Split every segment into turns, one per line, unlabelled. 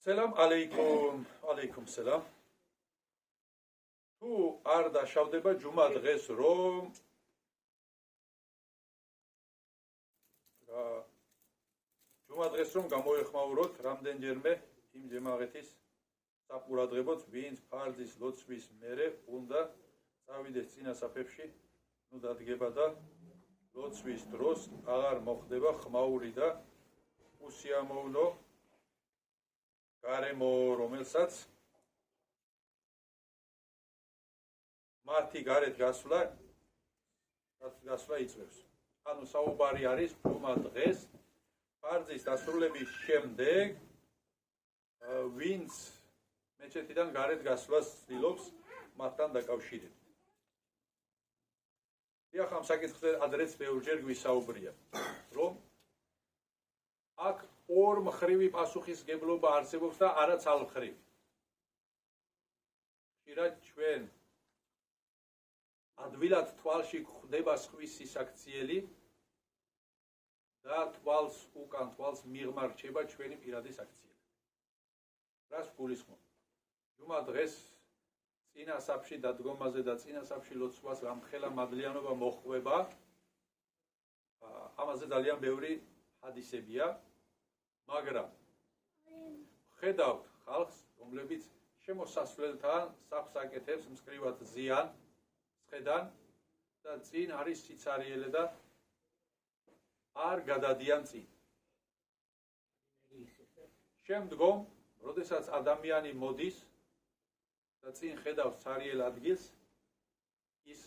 Selam aleykum, aleykum selam. Tu არ დაშავდება ჯუმა დღეს რომ ჯუმა დღეს რომ გამოეხმაუროთ რამდენჯერმე იმ ჯემაღეთის საყურადღებოც ვინც ფარძის ლოცვის მერე უნდა წავიდეს წინასაფებში, ნუ დადგება და ლოცვის დროს აღარ მოხდება ხმაური და უსიამოვნო გარემო, რომელსაც მათი გარეთ გასვლა იწვევს. ანუ საუბარი არის ჯუმა დღეს ფარძის დასრულების შემდეგ ვინც მეჩეთიდან გარეთ გასვლას ცდილობს მათთან დაკავშირებით. დიახ, ამ საკითხზე ადრეც ბევრჯერ გვისაუბრია, რომ აქ ორ მხრივი პასუხისგებლობა არსებობს და არა ცალმხრივი. ხშირად ჩვენ ადვილად თვალში გვხვდება სხვის სისაქციელი და თვალს უკან თვალს მიღმა რჩება ჩვენი პირადი საქციელი. რას გულისხმობ? ჯუმა დღეს წინასაფში დადგომაზე და წინასაფში ლოცვას გამხელა მადლიანობა მოჰყვება. ამაზე ძალიან ბევრი ჰადისებია, მაგრამ ხედავთ ხალხს, რომლებიც შემოსასვლელთან საფს აკეთებს მწკრივად ზიან სხედან და წინ არის სიცარიელე და არ გადადიან წინ. შემდგომ, როდესაც ადამიანი მოდის და წინ ხედავს ცარიელ ადგილს, ის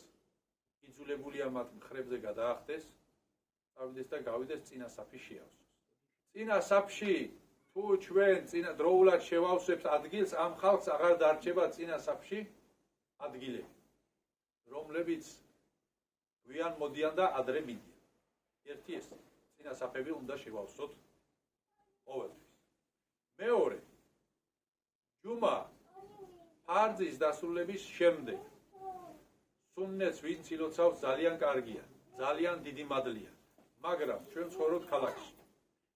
იძულებულია მათ მხრებზე გადაახდეს, წავიდეს და გავიდეს წინასაფის შეავსოს. წინასაფში თუ ჩვენ დროულად შევავსებთ ადგილს, ამ ხალხს აღარ დარჩება წინასაფში ადგილები, რომლებიც გვიან მოდიან და ადრე მიდიან. ერთი ეს, წინასაფები უნდა შევავსოთ ყოველთვის. მეორე, ჯუმა ფარძის დასრულების შემდეგ სუნნეტს ვინც ილოცავს ძალიან კარგია, ძალიან დიდი მადლია, მაგრამ ჩვენ ცხოვრობთ ქალაქში.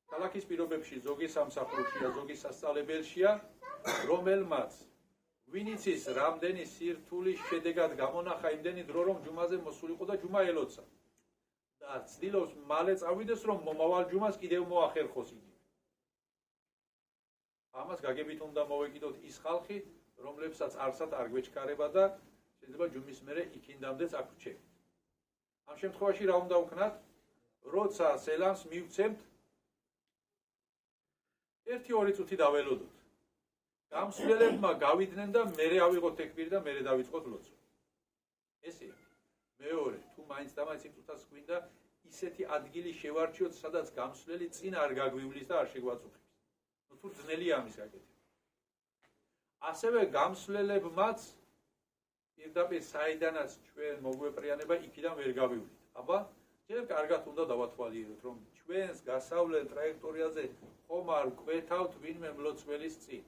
ქალაქის პირობებში ზოგი სამსახურშია, ზოგი სასწავლებელშია, რომელმაც ვინიცის რამდენი სირთულის შედეგად გამონახა იმდენი დრო, რომ ჯუმაზე მოსულიყო და ჯუმა ელოცა. და ცდილობს მალე წავიდეს, რომ მომავალ ჯუმას კიდევ მოახერხოს იგი. ამას გაგებით უნდა მოვეკიდოთ ის ხალხი, რომლებსაც არსად არ გვეჩქარება და შეიძლება ჯუმის მერე იქინდამდეც აქ ვრჩებით. ამ შემთხვევაში რა უნდა ვქნათ? როცა სელამს მივცემთ, 1-2 წუთი დაველოდოთ. გამსვლელებმა გავიდნენ და მერე ავიღოთ ტექბირი და მერე დავიწყოთ ლოცვა. ესეა. მეორე, თუ მაინც და მაინც იმ წუთას გვინდა ისეთი ადგილი შევარჩიოთ, სადაც გამსვლელი წინ არ გაგვივლის და არ შეგვაწუხებს. ნუ თუ ძნელია ამის გაკეთება. ასევე გამსვლელებმაც პირდაპირ საიდანაც ჩვენ მოგვეპრიანება, იქიდან ვერ გავივლით. აბა, ჯერ კარგად უნდა დავათვალიეროთ, რომ ჩვენს გასავლელ ტრაექტორიაზე ხომ არ გვეთავთ ვინმე მლოცველის წინ.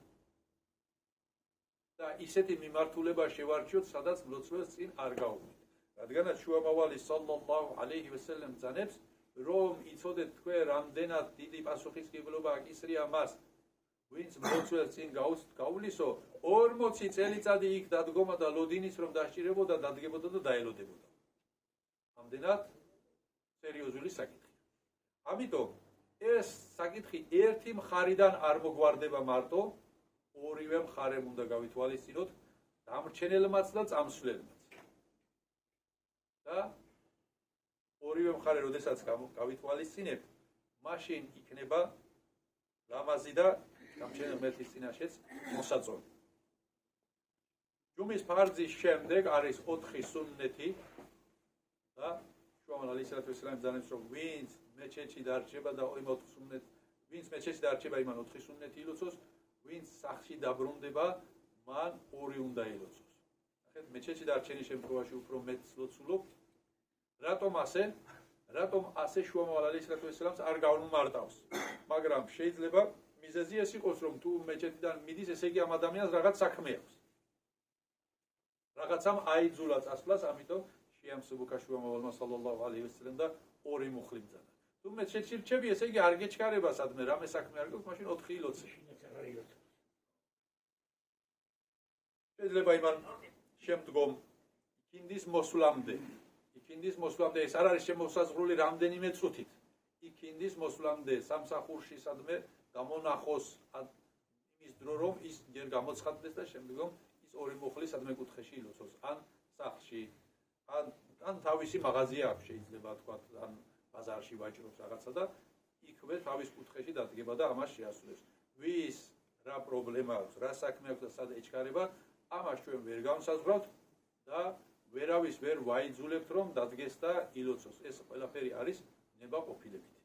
და ისეთი მიმართულება შევარჩიოთ, სადაც მლოცველს წინ არ გავუვლით. რადგანაც შუამავალი სალლალლაჰუ ალეიჰი ვესელემ ბრძანებს, რომ იცოდეთ თქვენ რამდენად დიდი პასუხისმგებლობა აკისრია მას, ვინც მლოცველს წინ გაუვლისო, 40 წელიწადი იქ დადგომა და ლოდინის რომ დასჭირებოდა, დადგებოდა და დაელოდებოდა. ამდენად სერიოზული საკითხი. ამიტომ ეს საკითხი ერთი მხარიდან არ მოგვარდება მარტო, ორივე მხარემ უნდა გავითვალისწინოთ, დამრჩენელმაც და წამსვლელმაც. და ორივე მხარე, როდესაც გავითვალისწინებთ, მაშინ იქნება ლამაზი და დამრჩენელ ღმერთის წინაშეც მოსაწონი. ჯუმის ფარძის შემდეგ არის 4 სუნნეთი და შუამავალი ალეიჰი სალამ ბრძანებს, რომ ვინც მეჩეთში დარჩება და იმ 4 სუნნეტს, ვინც მეჩეთში დარჩება, იმან 4 სუნნეთი ილოცოს, ვინც სახლში დაბრუნდება, მან 2 უნდა ილოცოს. ნახეთ, მეჩეთში დარჩენის შემთხვევაში უფრო მეტს ლოცულობთ. რატომ ასე? რატომ ასე შუამავალი ალეიჰი სალამს არ გავნმარტავს? მაგრამ შეიძლება მიზეზი ეს იყოს, რომ თუ მეჩეთიდან მიდის, ესე იგი ამ ადამიანს რაღაც საქმე აქვს. რაღაცამ აიძულა წასვლას, ამიტომ შეამსუბუქა შუამავალმა სალლალლაჰუ ალეიჰი ვესელემ და 2 მუხლი ბრძანა. თუ მე შეჩირჩები, ესე იგი არ გეჩქარება სადმე რამე საქმე არ გქონს, მაშინ 4 ილოცე. შეიძლება იმან შემდგომ იქინდის მოსვლამდე ეს არ არის შემოსაზღვრული რამდენიმე წუთით. იქინდის მოსვლამდე სამსახურში სადმე გამონახოს იმის დრო რომ ის ჯერ გამოცხადდეს და შემდგომ ის ორი მუხლი სადმე კუთხეში ილოცოს ან სახლში ან თავისი მაღაზია აქვს შეიძლება თქვა ან ბაზარში ვაჭრობს რაღაცა და იქვე თავის კუთხეში დადგება და ამას შეასრულებს. ვის რა პრობლემა აქვს, რა საქმე აქვს და სად ეჩქარება, ამას ჩვენ ვერ განსაზღვრავთ და ვერავის ვერ ვაიძულებთ რომ დადგეს და ილოცოს. ეს ყველაფერი არის ნებაყოფილებით.